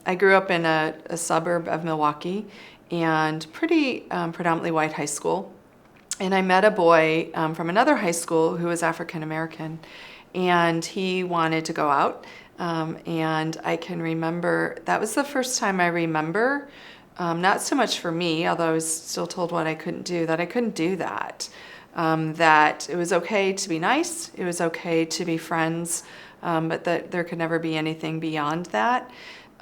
I grew up in a suburb of Milwaukee and pretty predominantly white high school. And I met a boy from another high school who was African American, and he wanted to go out. And I can remember that was the first time I remember, not so much for me, although I was still told what I couldn't do, that I couldn't do that. That it was okay to be nice, it was okay to be friends, but that there could never be anything beyond that.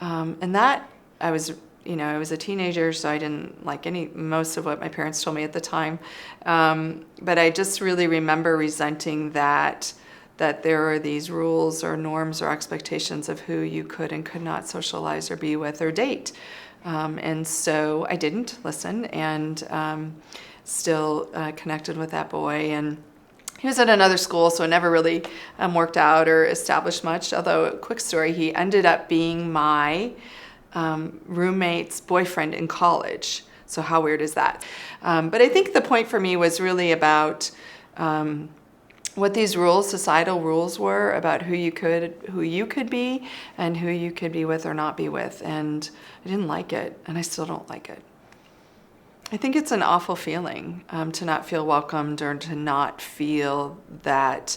And that I was, I was a teenager, so I didn't like most of what my parents told me at the time. But I just really remember resenting that there are these rules or norms or expectations of who you could and could not socialize or be with or date. And so I didn't listen, and still connected with that boy. And he was at another school, so it never really worked out or established much. Although, quick story, he ended up being my roommate's boyfriend in college. So how weird is that? But I think the point for me was really about what these rules, societal rules, were about who you could be and who you could be with or not be with. And I didn't like it, and I still don't like it. I think it's an awful feeling to not feel welcomed or to not feel that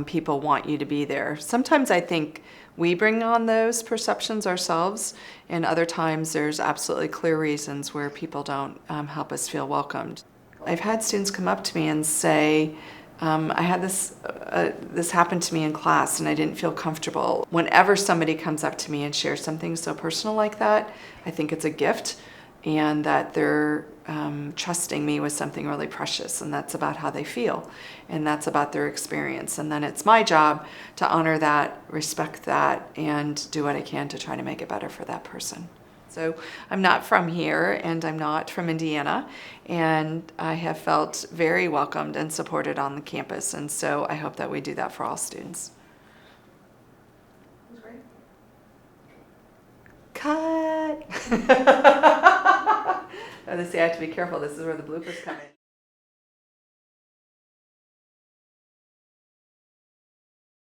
people want you to be there. Sometimes I think we bring on those perceptions ourselves, and other times there's absolutely clear reasons where people don't help us feel welcomed. I've had students come up to me and say, I had this happen to me in class and I didn't feel comfortable. Whenever somebody comes up to me and shares something so personal like that, I think it's a gift, and that they're trusting me with something really precious, and that's about how they feel, and that's about their experience. And then it's my job to honor that, respect that, and do what I can to try to make it better for that person. So I'm not from here, and I'm not from Indiana, and I have felt very welcomed and supported on the campus, and so I hope that we do that for all students. Cut! Oh, they say I have to be careful. This is where the bloopers come in.